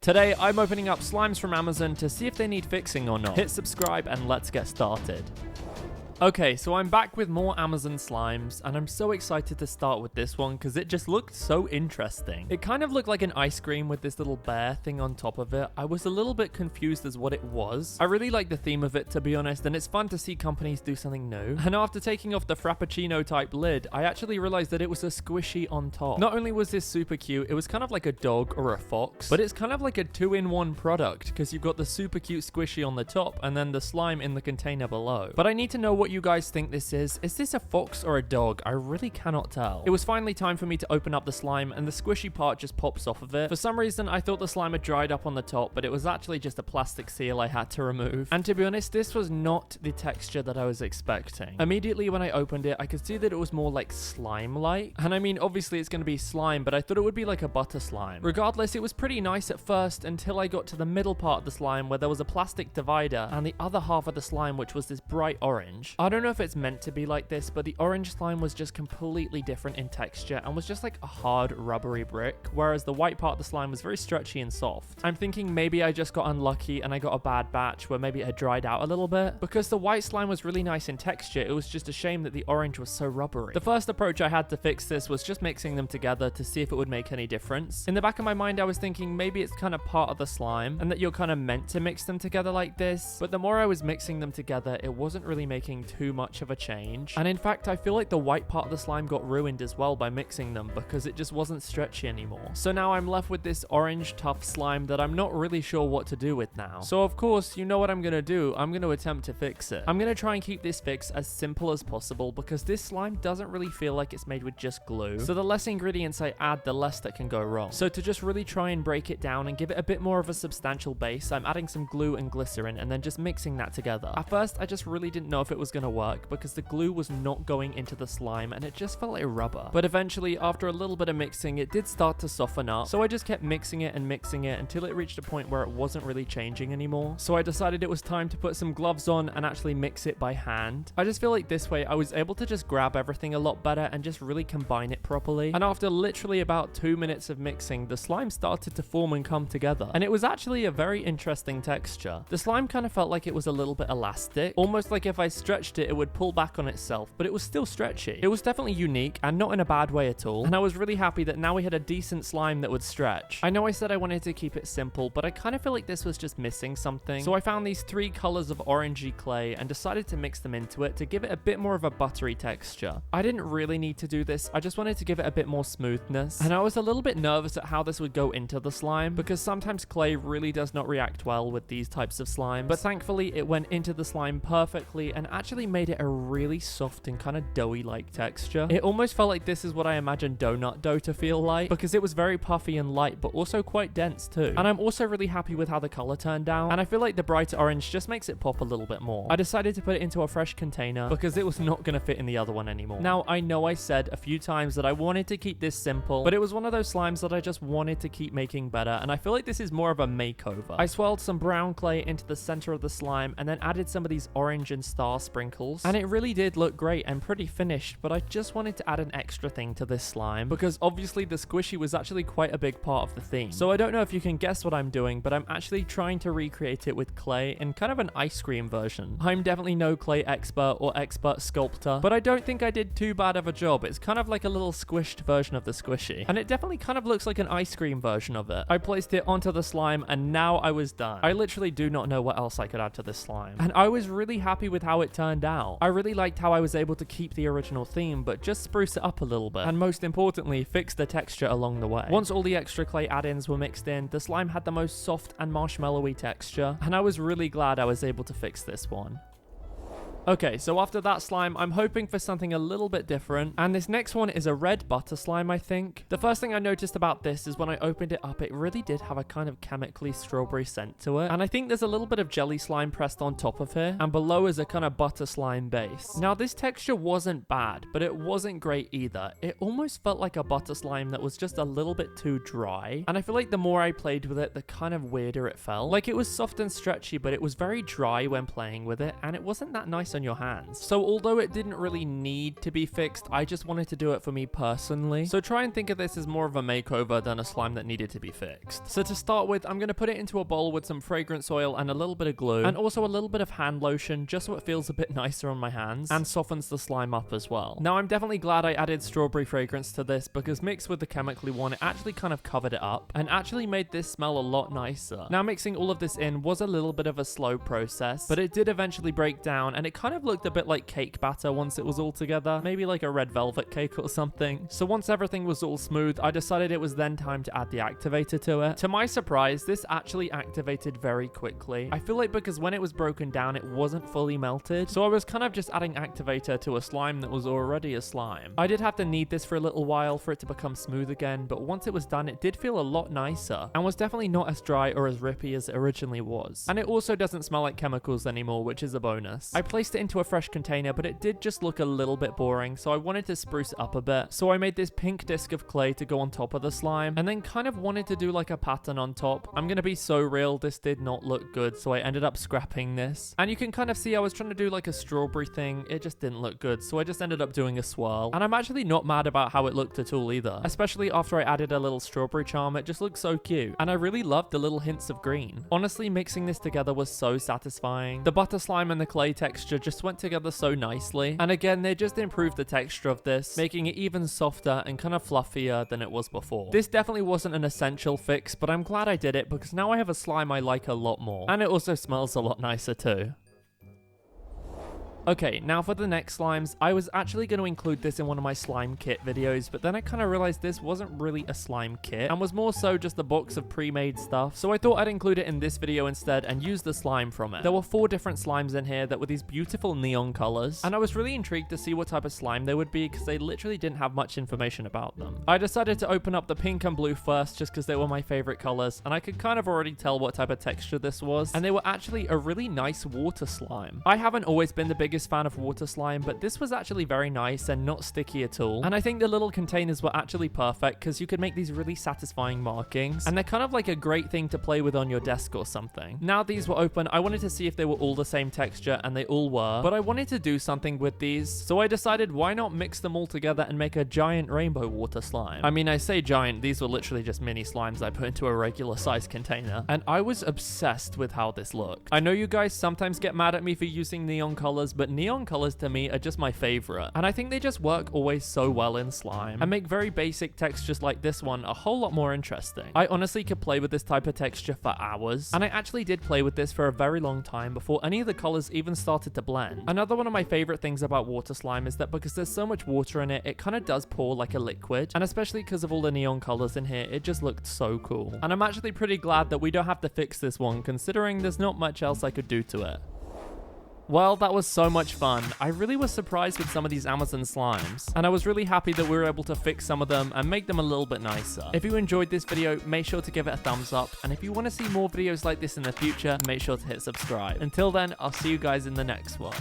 Today, I'm opening up slimes from Amazon to see if they need fixing or not. Hit subscribe and let's get started. Okay, so I'm back with more Amazon slimes, and I'm so excited to start with this one because it just looked so interesting. It kind of looked like an ice cream with this little bear thing on top of it. I was a little bit confused as what it was. I really like the theme of it, to be honest, and it's fun to see companies do something new. And after taking off the Frappuccino type lid, I actually realized that it was a squishy on top. Not only was this super cute, it was kind of like a dog or a fox, but it's kind of like a two-in-one product because you've got the super cute squishy on the top and then the slime in the container below. But I need to know what you guys think this is. Is this a fox or a dog? I really cannot tell. It was finally time for me to open up the slime, and the squishy part just pops off of it. For some reason, I thought the slime had dried up on the top, but it was actually just a plastic seal I had to remove. And to be honest, this was not the texture that I was expecting. Immediately when I opened it, I could see that it was more like slime-like. And I mean, obviously it's going to be slime, but I thought it would be like a butter slime. Regardless, it was pretty nice at first until I got to the middle part of the slime where there was a plastic divider and the other half of the slime, which was this bright orange. I don't know if it's meant to be like this, but the orange slime was just completely different in texture and was just like a hard rubbery brick, whereas the white part of the slime was very stretchy and soft. I'm thinking maybe I just got unlucky and I got a bad batch where maybe it had dried out a little bit, because the white slime was really nice in texture. It was just a shame that the orange was so rubbery. The first approach I had to fix this was just mixing them together to see if it would make any difference. In the back of my mind, I was thinking maybe it's kind of part of the slime and that you're kind of meant to mix them together like this, but the more I was mixing them together, it wasn't really making too much of a change. And in fact, I feel like the white part of the slime got ruined as well by mixing them because it just wasn't stretchy anymore. So now I'm left with this orange tough slime that I'm not really sure what to do with now. So of course, you know what I'm gonna do. I'm gonna attempt to fix it. I'm gonna try and keep this fix as simple as possible because this slime doesn't really feel like it's made with just glue. So the less ingredients I add, the less that can go wrong. So to just really try and break it down and give it a bit more of a substantial base, I'm adding some glue and glycerin and then just mixing that together. At first, I just really didn't know if it was gonna work because the glue was not going into the slime and it just felt like rubber. But eventually, after a little bit of mixing, it did start to soften up. So I just kept mixing it until it reached a point where it wasn't really changing anymore. So I decided it was time to put some gloves on and actually mix it by hand. I just feel like this way I was able to just grab everything a lot better and just really combine it properly. And after literally about 2 minutes of mixing, the slime started to form and come together. And it was actually a very interesting texture. The slime kind of felt like it was a little bit elastic, almost like if I stretched it, it would pull back on itself, but it was still stretchy. It was definitely unique and not in a bad way at all. And I was really happy that now we had a decent slime that would stretch. I know I said I wanted to keep it simple, but I kind of feel like this was just missing something. So I found these 3 colors of orangey clay and decided to mix them into it to give it a bit more of a buttery texture. I didn't really need to do this. I just wanted to give it a bit more smoothness. And I was a little bit nervous at how this would go into the slime because sometimes clay really does not react well with these types of slimes. But thankfully it went into the slime perfectly and actually made it a really soft and kind of doughy like texture. It almost felt like this is what I imagined donut dough to feel like because it was very puffy and light, but also quite dense too. And I'm also really happy with how the color turned out, and I feel like the brighter orange just makes it pop a little bit more. I decided to put it into a fresh container because it was not going to fit in the other one anymore. Now I know I said a few times that I wanted to keep this simple, but it was one of those slimes that I just wanted to keep making better, and I feel like this is more of a makeover. I swirled some brown clay into the center of the slime and then added some of these orange and star sprinkles, and it really did look great and pretty finished, but I just wanted to add an extra thing to this slime because obviously the squishy was actually quite a big part of the theme. So I don't know if you can guess what I'm doing, but I'm actually trying to recreate it with clay in kind of an ice cream version. I'm definitely no clay expert or expert sculptor, but I don't think I did too bad of a job. It's kind of like a little squished version of the squishy, and it definitely kind of looks like an ice cream version of it. I placed it onto the slime and now I was done. I literally do not know what else I could add to this slime, and I was really happy with how it turned out. I really liked how I was able to keep the original theme, but just spruce it up a little bit, and most importantly, fix the texture along the way. Once all the extra clay add-ins were mixed in, the slime had the most soft and marshmallowy texture, and I was really glad I was able to fix this one. Okay, so after that slime, I'm hoping for something a little bit different, and this next one is a red butter slime, I think. The first thing I noticed about this is when I opened it up, it really did have a kind of chemically strawberry scent to it, and I think there's a little bit of jelly slime pressed on top of here, and below is a kind of butter slime base. Now, this texture wasn't bad, but it wasn't great either. It almost felt like a butter slime that was just a little bit too dry, and I feel like the more I played with it, the kind of weirder it felt. Like, it was soft and stretchy, but it was very dry when playing with it, and it wasn't that nice on your hands. So although it didn't really need to be fixed, I just wanted to do it for me personally. So try and think of this as more of a makeover than a slime that needed to be fixed. So to start with, I'm going to put it into a bowl with some fragrance oil and a little bit of glue, and also a little bit of hand lotion just so it feels a bit nicer on my hands and softens the slime up as well. Now I'm definitely glad I added strawberry fragrance to this, because mixed with the chemically one, it actually kind of covered it up and actually made this smell a lot nicer. Now mixing all of this in was a little bit of a slow process, but it did eventually break down, and it kind of looked a bit like cake batter once it was all together, maybe like a red velvet cake or something. So once everything was all smooth, I decided it was then time to add the activator to it. To my surprise, this actually activated very quickly. I feel like because when it was broken down, it wasn't fully melted, so I was kind of just adding activator to a slime that was already a slime. I did have to knead this for a little while for it to become smooth again, but once it was done, it did feel a lot nicer and was definitely not as dry or as rippy as it originally was. And it also doesn't smell like chemicals anymore, which is a bonus. I placed it into a fresh container, but it did just look a little bit boring, so I wanted to spruce it up a bit. So I made this pink disc of clay to go on top of the slime, and then kind of wanted to do like a pattern on top. I'm gonna be so real, this did not look good, so I ended up scrapping this. And you can kind of see I was trying to do like a strawberry thing, it just didn't look good, so I just ended up doing a swirl. And I'm actually not mad about how it looked at all either, especially after I added a little strawberry charm. It just looked so cute, and I really loved the little hints of green. Honestly, mixing this together was so satisfying. The butter slime and the clay texture just went together so nicely, and again, they just improved the texture of this, making it even softer and kind of fluffier than it was before. This definitely wasn't an essential fix, but I'm glad I did it because now I have a slime I like a lot more, and it also smells a lot nicer too. Okay, now for the next slimes, I was actually going to include this in one of my slime kit videos, but then I kind of realized this wasn't really a slime kit and was more so just a box of pre-made stuff, so I thought I'd include it in this video instead and use the slime from it. There were 4 different slimes in here that were these beautiful neon colors, and I was really intrigued to see what type of slime they would be because they literally didn't have much information about them. I decided to open up the pink and blue first just because they were my favorite colors, and I could kind of already tell what type of texture this was, and they were actually a really nice water slime. I haven't always been the biggest fan of water slime, but this was actually very nice and not sticky at all. And I think the little containers were actually perfect because you could make these really satisfying markings, and they're kind of like a great thing to play with on your desk or something. Now these were open, I wanted to see if they were all the same texture, and they all were, but I wanted to do something with these, so I decided why not mix them all together and make a giant rainbow water slime. I mean, I say giant, these were literally just mini slimes I put into a regular size container, and I was obsessed with how this looked. I know you guys sometimes get mad at me for using neon colors, but neon colors to me are just my favorite, and I think they just work always so well in slime and make very basic textures like this one a whole lot more interesting. I honestly could play with this type of texture for hours, and I actually did play with this for a very long time before any of the colors even started to blend. Another one of my favorite things about water slime is that because there's so much water in it, it kind of does pour like a liquid, and especially because of all the neon colors in here, it just looked so cool. And I'm actually pretty glad that we don't have to fix this one, considering there's not much else I could do to it. Well, that was so much fun. I really was surprised with some of these Amazon slimes, and I was really happy that we were able to fix some of them and make them a little bit nicer. If you enjoyed this video, make sure to give it a thumbs up, and if you want to see more videos like this in the future, make sure to hit subscribe. Until then, I'll see you guys in the next one.